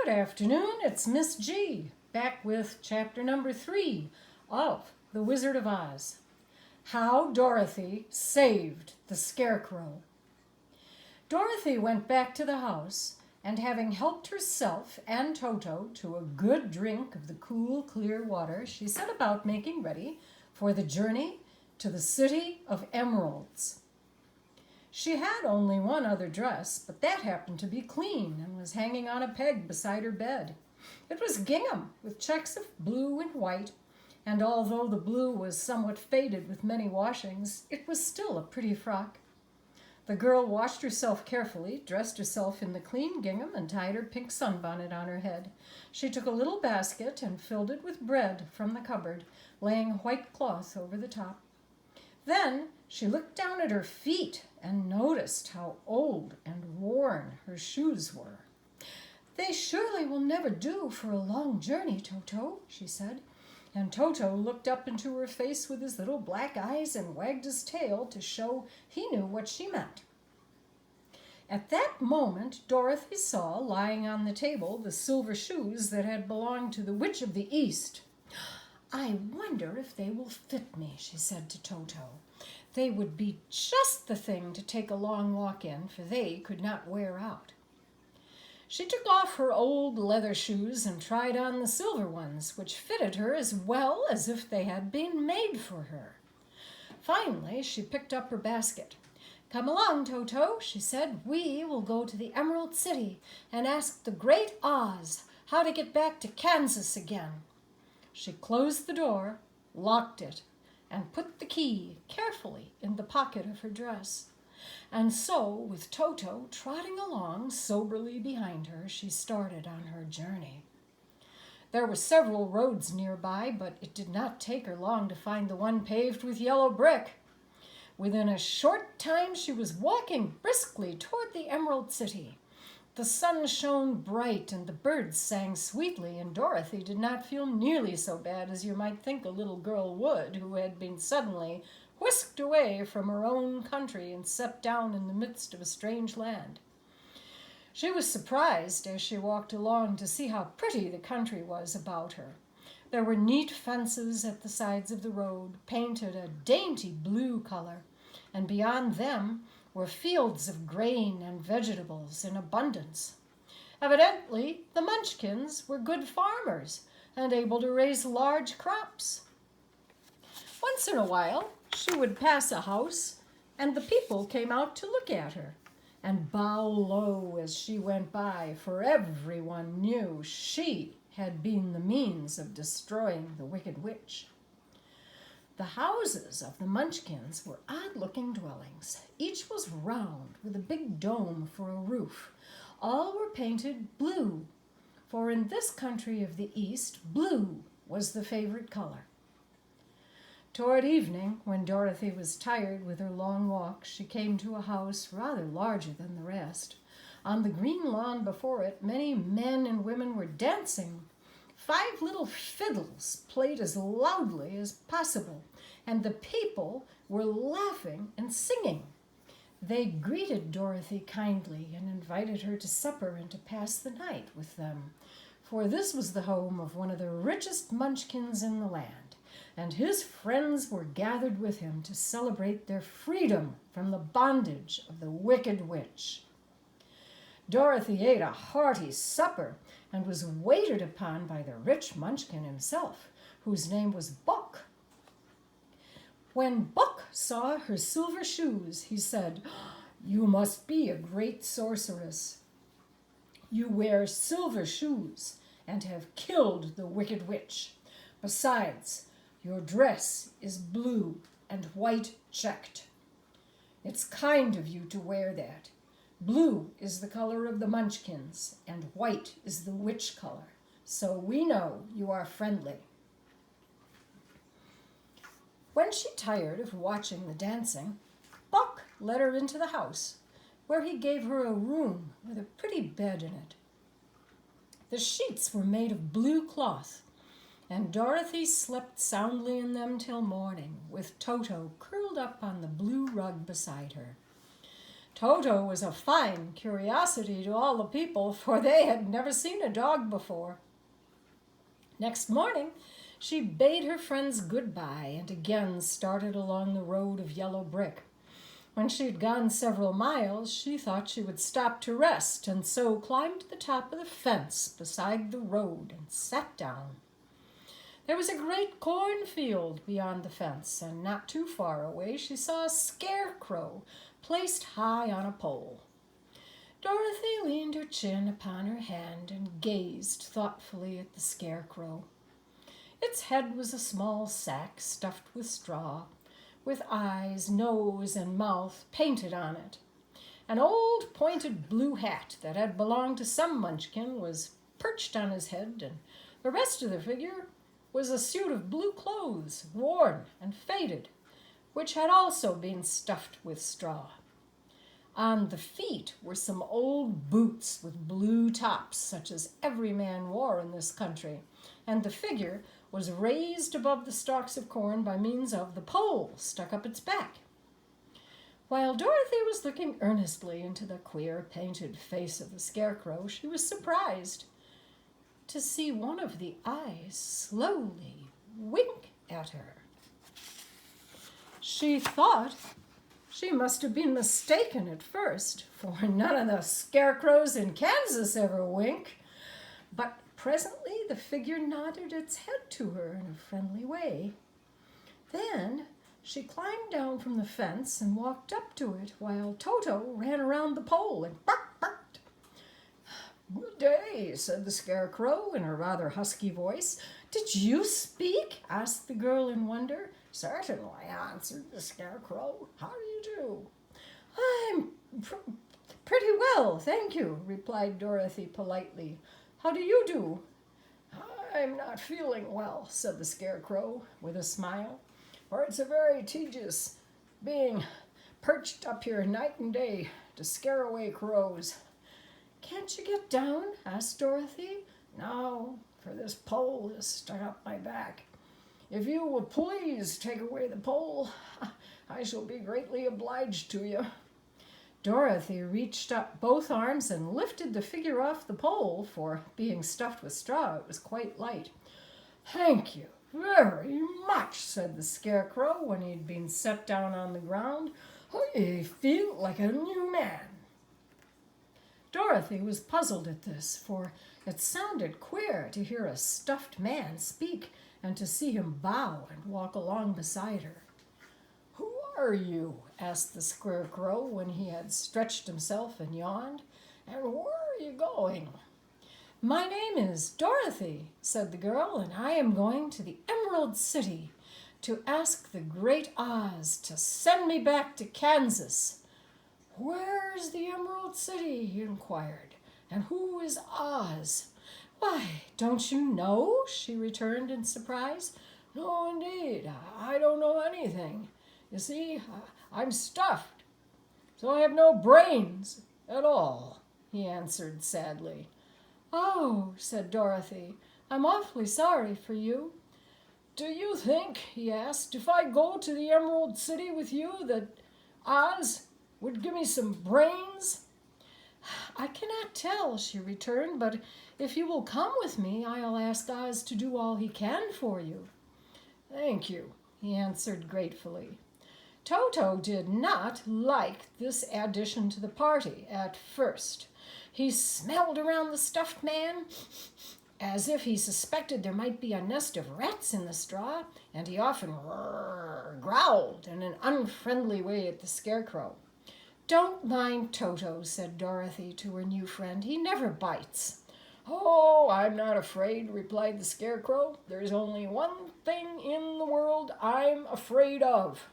Good afternoon, it's Miss G, back with chapter number 3 of The Wizard of Oz. How Dorothy Saved the Scarecrow. Dorothy went back to the house, and having helped herself and Toto to a good drink of the cool, clear water, she set about making ready for the journey to the City of Emeralds. She had only one other dress, but that happened to be clean and was hanging on a peg beside her bed. It was gingham with checks of blue and white, and although the blue was somewhat faded with many washings, it was still a pretty frock. The girl washed herself carefully, dressed herself in the clean gingham, and tied her pink sunbonnet on her head. She took a little basket and filled it with bread from the cupboard, laying a white cloth over the top. Then she looked down at her feet and noticed how old and worn her shoes were. "They surely will never do for a long journey, Toto," she said. And Toto looked up into her face with his little black eyes and wagged his tail to show he knew what she meant. At that moment, Dorothy saw, lying on the table, the silver shoes that had belonged to the Witch of the East. "I wonder if they will fit me," she said to Toto. "They would be just the thing to take a long walk in, for they could not wear out." She took off her old leather shoes and tried on the silver ones, which fitted her as well as if they had been made for her. Finally, she picked up her basket. "Come along, Toto," she said. "We will go to the Emerald City and ask the Great Oz how to get back to Kansas again." She closed the door, locked it, and put the key carefully in the pocket of her dress. And so, with Toto trotting along soberly behind her, she started on her journey. There were several roads nearby, but it did not take her long to find the one paved with yellow brick. Within a short time she was walking briskly toward the Emerald City. The sun shone bright and the birds sang sweetly, and Dorothy did not feel nearly so bad as you might think a little girl would who had been suddenly whisked away from her own country and set down in the midst of a strange land. She was surprised as she walked along to see how pretty the country was about her. There were neat fences at the sides of the road, painted a dainty blue color, and beyond them were fields of grain and vegetables in abundance. Evidently, the Munchkins were good farmers and able to raise large crops. Once in a while, she would pass a house, and the people came out to look at her and bow low as she went by, for everyone knew she had been the means of destroying the Wicked Witch. The houses of the Munchkins were odd-looking dwellings. Each was round with a big dome for a roof. All were painted blue, for in this country of the East, blue was the favorite color. Toward evening, when Dorothy was tired with her long walk, she came to a house rather larger than the rest. On the green lawn before it, many men and women were dancing. 5 little fiddles played as loudly as possible, and the people were laughing and singing. They greeted Dorothy kindly and invited her to supper and to pass the night with them, for this was the home of one of the richest Munchkins in the land, and his friends were gathered with him to celebrate their freedom from the bondage of the Wicked Witch. Dorothy ate a hearty supper and was waited upon by the rich Munchkin himself, whose name was Buck. When Buck saw her silver shoes, he said, "You must be a great sorceress. You wear silver shoes and have killed the Wicked Witch. Besides, your dress is blue and white checked. It's kind of you to wear that. Blue is the color of the Munchkins, and white is the witch color, so we know you are friendly." When she tired of watching the dancing, Buck led her into the house, where he gave her a room with a pretty bed in it. The sheets were made of blue cloth, and Dorothy slept soundly in them till morning, with Toto curled up on the blue rug beside her. Toto was a fine curiosity to all the people, for they had never seen a dog before. Next morning, she bade her friends goodbye and again started along the road of yellow brick. When she had gone several miles, she thought she would stop to rest, and so climbed to the top of the fence beside the road and sat down. There was a great cornfield beyond the fence, and not too far away she saw a scarecrow placed high on a pole. Dorothy leaned her chin upon her hand and gazed thoughtfully at the scarecrow. Its head was a small sack stuffed with straw, with eyes, nose, and mouth painted on it. An old pointed blue hat that had belonged to some munchkin was perched on his head, and the rest of the figure was a suit of blue clothes, worn and faded, which had also been stuffed with straw. On the feet were some old boots with blue tops, such as every man wore in this country, and the figure was raised above the stalks of corn by means of the pole stuck up its back. While Dorothy was looking earnestly into the queer painted face of the scarecrow, she was surprised to see one of the eyes slowly wink at her. She thought she must have been mistaken at first, for none of the scarecrows in Kansas ever wink. But presently the figure nodded its head to her in a friendly way. Then she climbed down from the fence and walked up to it, while Toto ran around the pole and barked. "Good day," said the scarecrow in a rather husky voice. "Did you speak?" asked the girl in wonder. "Certainly," answered the scarecrow. "How do you do?" "I'm pretty well, thank you," replied Dorothy politely. "How do you do?" "I'm not feeling well," said the scarecrow with a smile, "for it's a very tedious being perched up here night and day to scare away crows." "Can't you get down?" asked Dorothy. "No, for this pole is stuck up my back. If you will please take away the pole, I shall be greatly obliged to you." Dorothy reached up both arms and lifted the figure off the pole, for being stuffed with straw, it was quite light. "Thank you very much," said the scarecrow when he had been set down on the ground. "I feel like a new man." Dorothy was puzzled at this, for it sounded queer to hear a stuffed man speak and to see him bow and walk along beside her. "Who are you?" asked the scarecrow when he had stretched himself and yawned. "And where are you going?" "My name is Dorothy," said the girl, "and I am going to the Emerald City to ask the great Oz to send me back to Kansas." "Where's the Emerald City?" he inquired. "And who is Oz?" "Why, don't you know?" she returned in surprise. "No, indeed, I don't know anything. You see, I'm stuffed, so I have no brains at all," he answered sadly. "Oh," said Dorothy, "I'm awfully sorry for you." "Do you think," he asked, "if I go to the Emerald City with you, that Oz would give me some brains?" "I cannot tell," she returned, "but if you will come with me, I'll ask Oz to do all he can for you." "Thank you," he answered gratefully. Toto did not like this addition to the party at first. He smelled around the stuffed man as if he suspected there might be a nest of rats in the straw, and he often growled in an unfriendly way at the scarecrow. "Don't mind Toto," said Dorothy to her new friend. "He never bites." "Oh, I'm not afraid," replied the scarecrow. "There's only one thing in the world I'm afraid of.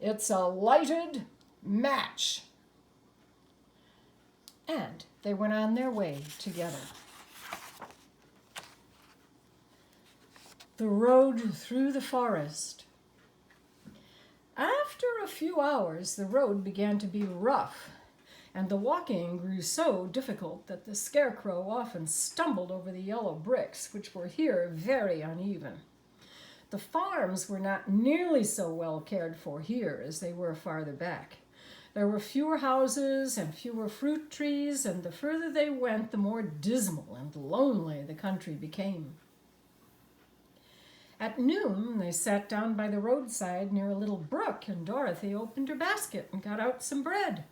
It's a lighted match." And they went on their way together. The road through the forest. After a few hours, the road began to be rough, and the walking grew so difficult that the scarecrow often stumbled over the yellow bricks, which were here very uneven. The farms were not nearly so well cared for here as they were farther back. There were fewer houses and fewer fruit trees, and the further they went, the more dismal and lonely the country became. At noon, they sat down by the roadside near a little brook, and Dorothy opened her basket and got out some bread.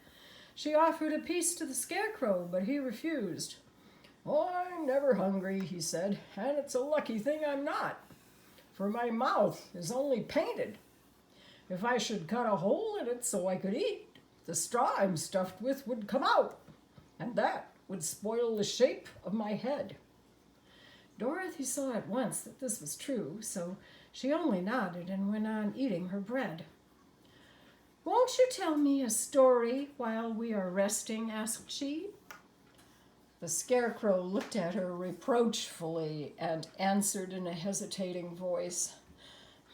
She offered a piece to the Scarecrow, but he refused. "Oh, I'm never hungry," he said, "and it's a lucky thing I'm not, for my mouth is only painted. If I should cut a hole in it so I could eat, the straw I'm stuffed with would come out, and that would spoil the shape of my head." Dorothy saw at once that this was true, so she only nodded and went on eating her bread. "Won't you tell me a story while we are resting?" asked she. The Scarecrow looked at her reproachfully and answered in a hesitating voice,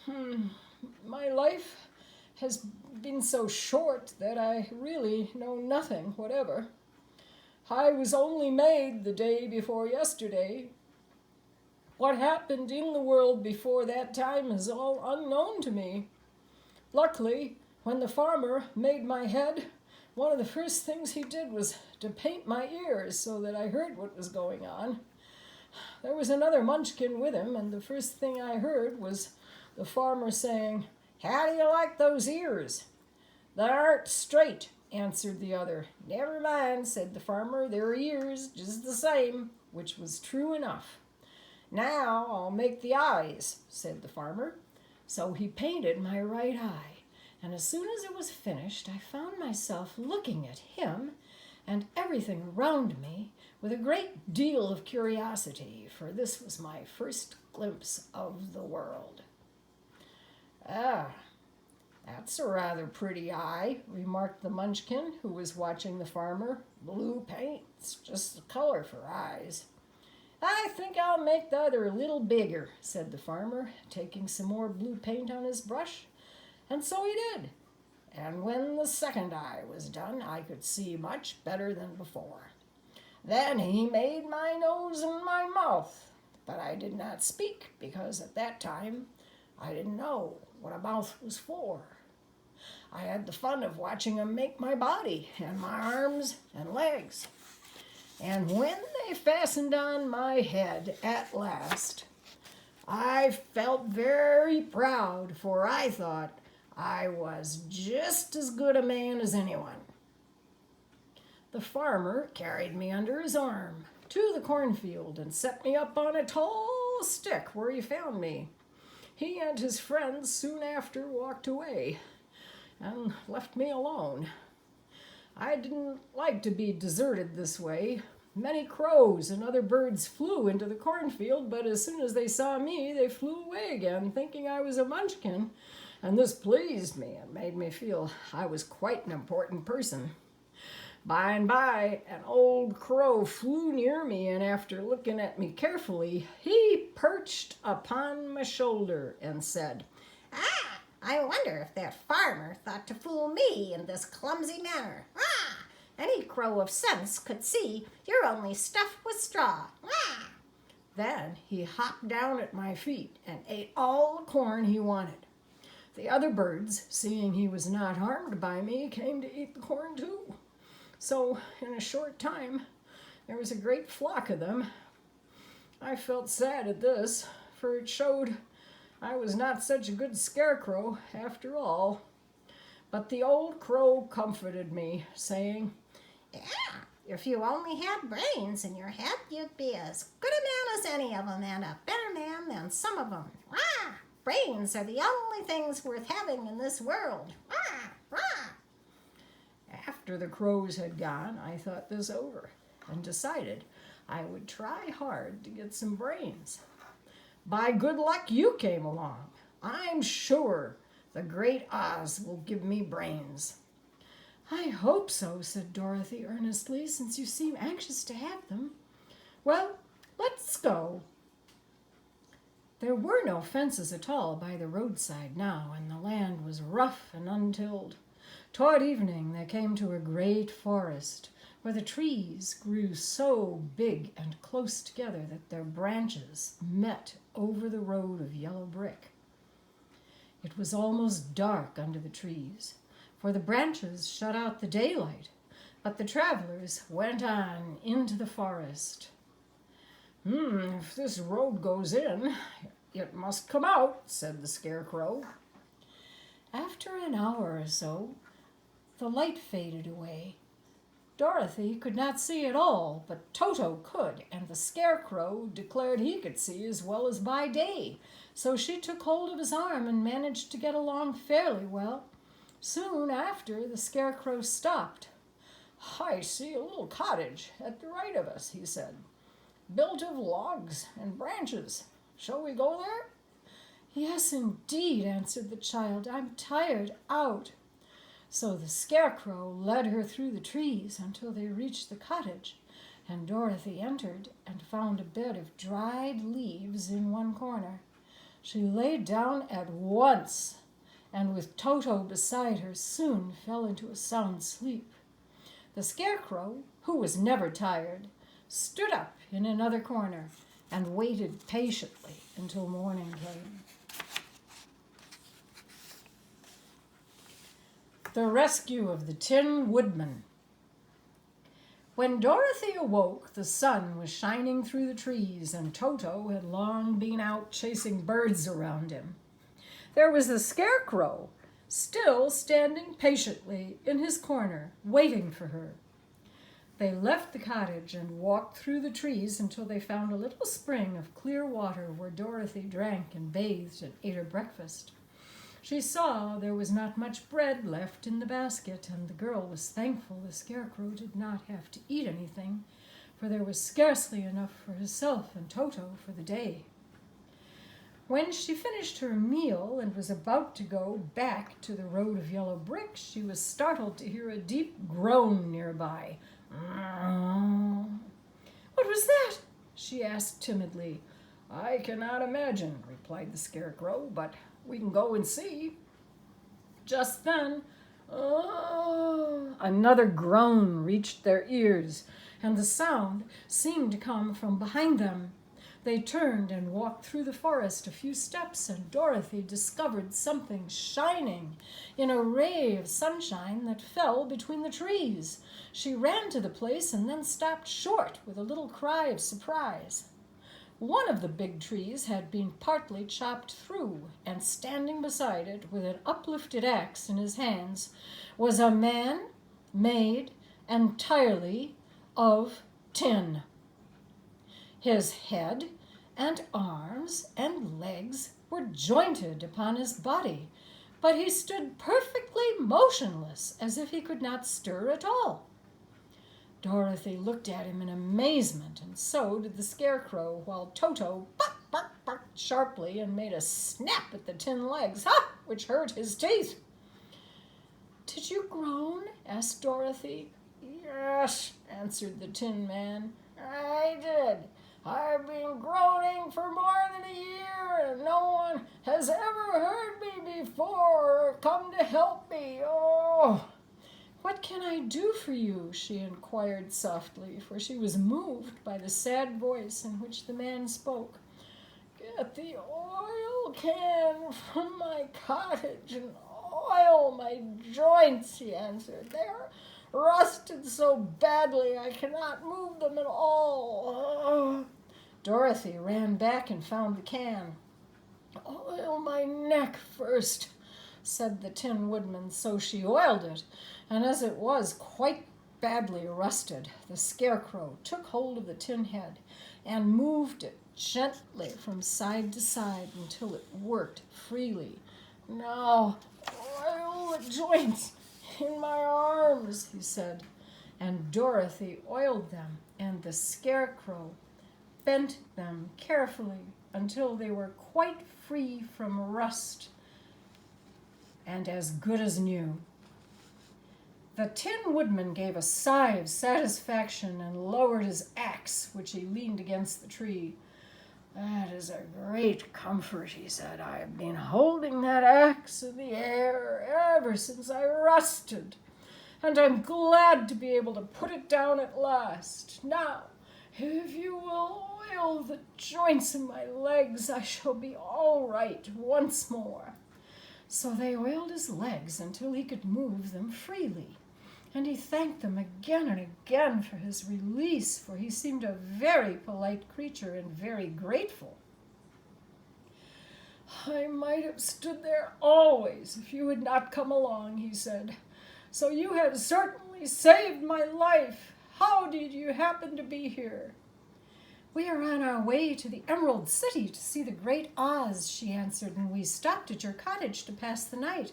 "My life has been so short that I really know nothing whatever. I was only made the day before yesterday. What happened in the world before that time is all unknown to me. Luckily, when the farmer made my head, one of the first things he did was to paint my ears so that I heard what was going on. There was another munchkin with him, and the first thing I heard was the farmer saying, 'How do you like those ears?' 'They aren't straight,' answered the other. 'Never mind,' said the farmer, 'they're ears, just the same,' which was true enough. 'Now I'll make the eyes,' said the farmer. So he painted my right eye, and as soon as it was finished, I found myself looking at him and everything around me with a great deal of curiosity, for this was my first glimpse of the world." "Ah, that's a rather pretty eye," remarked the munchkin, who was watching the farmer. "Blue paint's just the color for eyes." "I think I'll make the other a little bigger," said the farmer, taking some more blue paint on his brush. And so he did. And when the second eye was done, I could see much better than before. Then he made my nose and my mouth, but I did not speak, because at that time I didn't know what a mouth was for. I had the fun of watching him make my body and my arms and legs. And when they fastened on my head at last, I felt very proud, for I thought I was just as good a man as anyone. The farmer carried me under his arm to the cornfield and set me up on a tall stick where he found me. He and his friends soon after walked away and left me alone. I didn't like to be deserted this way. Many crows and other birds flew into the cornfield, but as soon as they saw me, they flew away again, thinking I was a munchkin, and this pleased me and made me feel I was quite an important person. By and by, an old crow flew near me, and after looking at me carefully, he perched upon my shoulder and said, "Ah, I wonder if that farmer thought to fool me in this clumsy manner. Ah! Any crow of sense could see you're only stuffed with straw. Ah!" Then he hopped down at my feet and ate all the corn he wanted. The other birds, seeing he was not harmed by me, came to eat the corn too. So in a short time, there was a great flock of them. I felt sad at this, for it showed I was not such a good scarecrow after all. But the old crow comforted me, saying, "Yeah, if you only had brains in your head, you'd be as good a man as any of them, and a better man than some of them. Ah! Brains are the only things worth having in this world. Ah! Ah!" After the crows had gone, I thought this over and decided I would try hard to get some brains. By good luck, you came along. I'm sure the great Oz will give me brains. "I hope so," said Dorothy earnestly, "since you seem anxious to have them. Well, let's go." There were no fences at all by the roadside now, and the land was rough and untilled. Toward evening they came to a great forest, where the trees grew so big and close together that their branches met over the road of yellow brick. It was almost dark under the trees, for the branches shut out the daylight. But the travelers went on into the forest. If this road goes in, it must come out," said the Scarecrow. After an hour or so, the light faded away. Dorothy could not see at all, but Toto could, and the Scarecrow declared he could see as well as by day. So she took hold of his arm and managed to get along fairly well. Soon after, the Scarecrow stopped. "I see a little cottage at the right of us," he said, "built of logs and branches. Shall we go there?" "Yes, indeed," answered the child. "I'm tired out." So the Scarecrow led her through the trees until they reached the cottage, and Dorothy entered and found a bed of dried leaves in one corner. She lay down at once, and with Toto beside her, soon fell into a sound sleep. The Scarecrow, who was never tired, stood up in another corner and waited patiently until morning came. The Rescue of the Tin Woodman. When Dorothy awoke, the sun was shining through the trees, and Toto had long been out chasing birds around him. There was the Scarecrow, still standing patiently in his corner, waiting for her. They left the cottage and walked through the trees until they found a little spring of clear water where Dorothy drank and bathed and ate her breakfast. She saw there was not much bread left in the basket, and the girl was thankful the Scarecrow did not have to eat anything, for there was scarcely enough for herself and Toto for the day. When she finished her meal and was about to go back to the road of yellow bricks, she was startled to hear a deep groan nearby. "What was that?" she asked timidly. "I cannot imagine," replied the Scarecrow, "but we can go and see." Just then, another groan reached their ears, and the sound seemed to come from behind them. They turned and walked through the forest a few steps, and Dorothy discovered something shining in a ray of sunshine that fell between the trees. She ran to the place and then stopped short with a little cry of surprise. One of the big trees had been partly chopped through, and standing beside it with an uplifted axe in his hands was a man made entirely of tin. His head and arms and legs were jointed upon his body, but he stood perfectly motionless, as if he could not stir at all. Dorothy looked at him in amazement, and so did the Scarecrow, while Toto barked sharply and made a snap at the tin legs, which hurt his teeth. "Did you groan?" asked Dorothy. "Yes," answered the Tin Man, "I did. I've been groaning for more than a year, and no one has ever heard me before or come to help me. Oh!" "What can I do for you?" she inquired softly, for she was moved by the sad voice in which the man spoke. "Get the oil can from my cottage and oil my joints," he answered. "They are rusted so badly I cannot move them at all." Dorothy ran back and found the can. "Oil my neck first," said the Tin Woodman, so she oiled it, and as it was quite badly rusted, the Scarecrow took hold of the tin head and moved it gently from side to side until it worked freely. "Now oil the joints in my arms," he said, and Dorothy oiled them, and the Scarecrow bent them carefully until they were quite free from rust and as good as new. The Tin Woodman gave a sigh of satisfaction and lowered his axe, which he leaned against the tree. "That is a great comfort," he said. "I have been holding that axe in the air ever since I rusted, and I'm glad to be able to put it down at last. Now, if you will oil the joints in my legs, I shall be all right once more." So they oiled his legs until he could move them freely, and he thanked them again and again for his release, for he seemed a very polite creature and very grateful. "I might have stood there always if you had not come along," he said. "So you have certainly saved my life. How did you happen to be here?" "We are on our way to the Emerald City to see the great Oz," she answered, "and we stopped at your cottage to pass the night."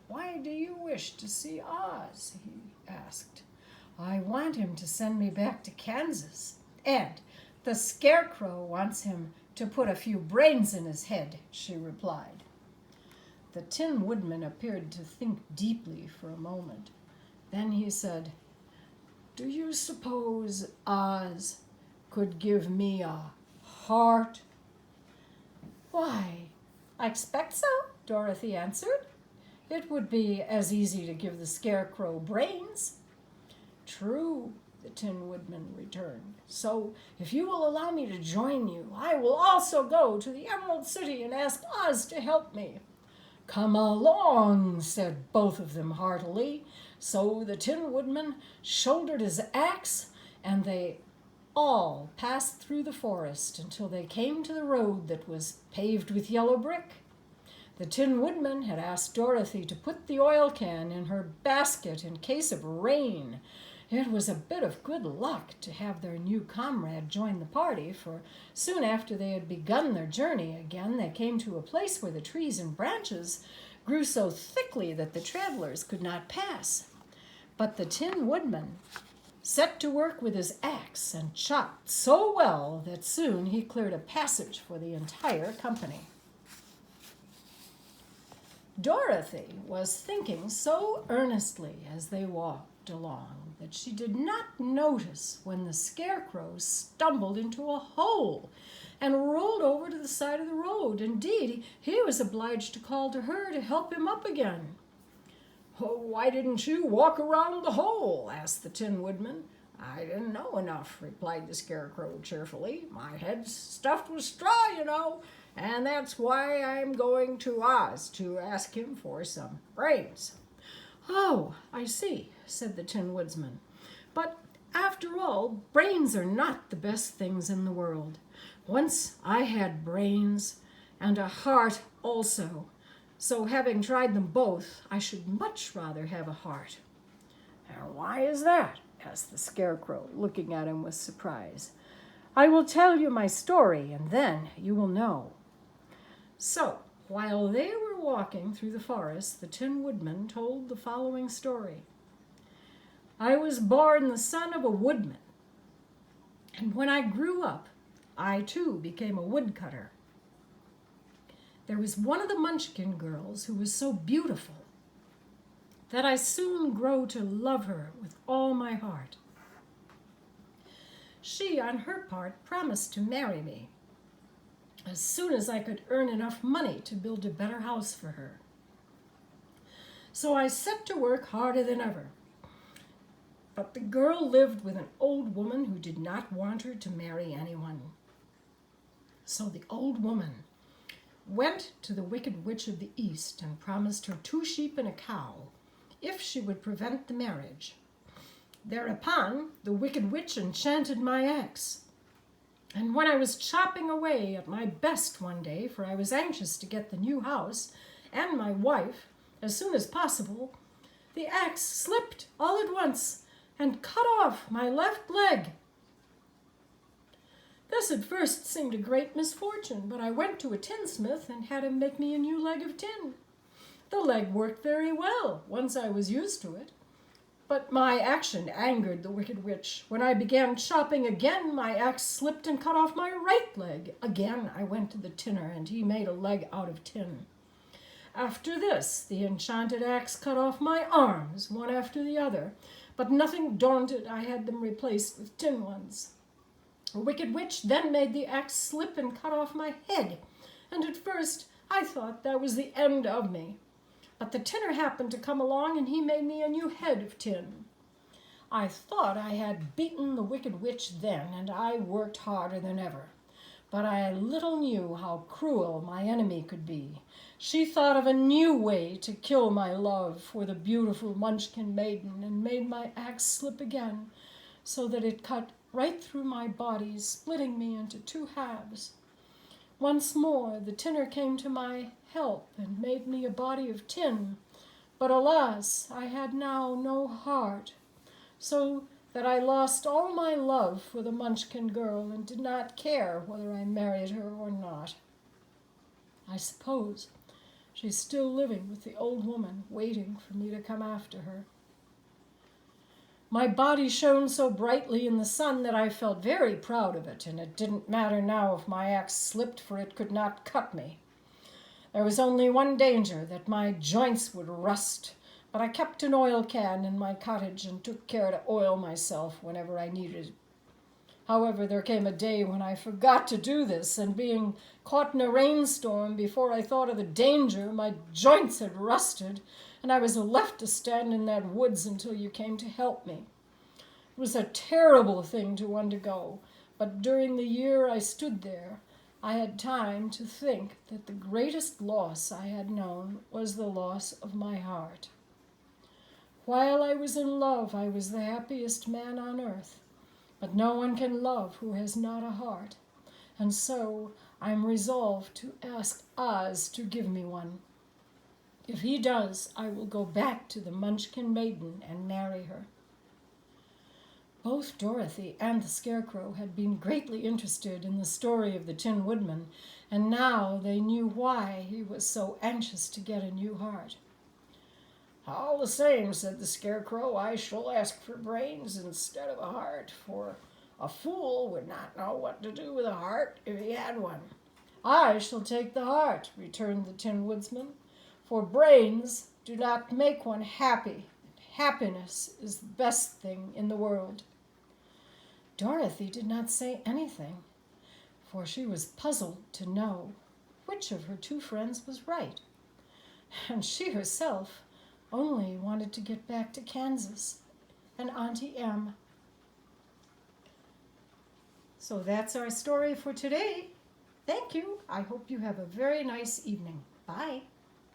"Why do you wish to see Oz?" he asked. "I want him to send me back to Kansas, and the Scarecrow wants him to put a few brains in his head," she replied. The Tin Woodman appeared to think deeply for a moment. Then he said, "Do you suppose Oz could give me a heart?" "Why, I expect so," Dorothy answered. "It would be as easy to give the Scarecrow brains." "True," the Tin Woodman returned. "So, if you will allow me to join you, I will also go to the Emerald City and ask Oz to help me." "Come along," said both of them heartily. So the Tin Woodman shouldered his axe, and they all passed through the forest until they came to the road that was paved with yellow brick. The Tin Woodman had asked Dorothy to put the oil can in her basket in case of rain. It was a bit of good luck to have their new comrade join the party, for soon after they had begun their journey again, they came to a place where the trees and branches grew so thickly that the travelers could not pass. But the Tin Woodman set to work with his axe and chopped so well that soon he cleared a passage for the entire company. Dorothy was thinking so earnestly as they walked along that she did not notice when the Scarecrow stumbled into a hole and rolled over to the side of the road. Indeed, he was obliged to call to her to help him up again. "Oh, why didn't you walk around the hole?" asked the Tin Woodman. "I didn't know enough," replied the Scarecrow cheerfully. "My head's stuffed with straw, you know, and that's why I'm going to Oz to ask him for some brains." "Oh, I see," said the Tin Woodsman. "But after all, brains are not the best things in the world. Once I had brains and a heart also. So having tried them both, I should much rather have a heart." "And why is that?" asked the Scarecrow, looking at him with surprise. "I will tell you my story, and then you will know." So, while they were walking through the forest, the Tin Woodman told the following story. "I was born the son of a woodman, and when I grew up, I too became a woodcutter. There was one of the Munchkin girls who was so beautiful that I soon grew to love her with all my heart. She, on her part, promised to marry me as soon as I could earn enough money to build a better house for her. So I set to work harder than ever. But the girl lived with an old woman who did not want her to marry anyone. So the old woman went to the Wicked Witch of the East and promised her 2 sheep and a cow if she would prevent the marriage. Thereupon, the Wicked Witch enchanted my axe. And when I was chopping away at my best one day, for I was anxious to get the new house and my wife as soon as possible, the axe slipped all at once and cut off my left leg. This at first seemed a great misfortune, but I went to a tinsmith and had him make me a new leg of tin. The leg worked very well once I was used to it. But my action angered the Wicked Witch. When I began chopping again, my axe slipped and cut off my right leg. Again I went to the tinner, and he made a leg out of tin. After this, the enchanted axe cut off my arms, one after the other, but nothing daunted, I had them replaced with tin ones. The Wicked Witch then made the axe slip and cut off my head, and at first I thought that was the end of me. But the tinner happened to come along, and he made me a new head of tin. I thought I had beaten the Wicked Witch then, and I worked harder than ever. But I little knew how cruel my enemy could be. She thought of a new way to kill my love for the beautiful Munchkin maiden, and made my axe slip again, so that it cut right through my body, splitting me into two halves. Once more the tinner came to my help and made me a body of tin. But alas, I had now no heart, so that I lost all my love for the Munchkin girl and did not care whether I married her or not. I suppose she's still living with the old woman, waiting for me to come after her. My body shone so brightly in the sun that I felt very proud of it, and it didn't matter now if my axe slipped, for it could not cut me. There was only one danger, that my joints would rust, but I kept an oil can in my cottage and took care to oil myself whenever I needed it. However, there came a day when I forgot to do this, and being caught in a rainstorm before I thought of the danger, my joints had rusted, and I was left to stand in that woods until you came to help me. It was a terrible thing to undergo, but during the year I stood there, I had time to think that the greatest loss I had known was the loss of my heart. While I was in love, I was the happiest man on earth, but no one can love who has not a heart, and so I'm resolved to ask Oz to give me one. If he does, I will go back to the Munchkin maiden and marry her. Both Dorothy and the Scarecrow had been greatly interested in the story of the Tin Woodman, and now they knew why he was so anxious to get a new heart. "All the same," said the Scarecrow, "I shall ask for brains instead of a heart, for a fool would not know what to do with a heart if he had one." "I shall take the heart," returned the Tin Woodsman, "for brains do not make one happy. Happiness is the best thing in the world." Dorothy did not say anything, for she was puzzled to know which of her two friends was right, and she herself only wanted to get back to Kansas and Auntie Em. So that's our story for today. Thank you. I hope you have a very nice evening. Bye.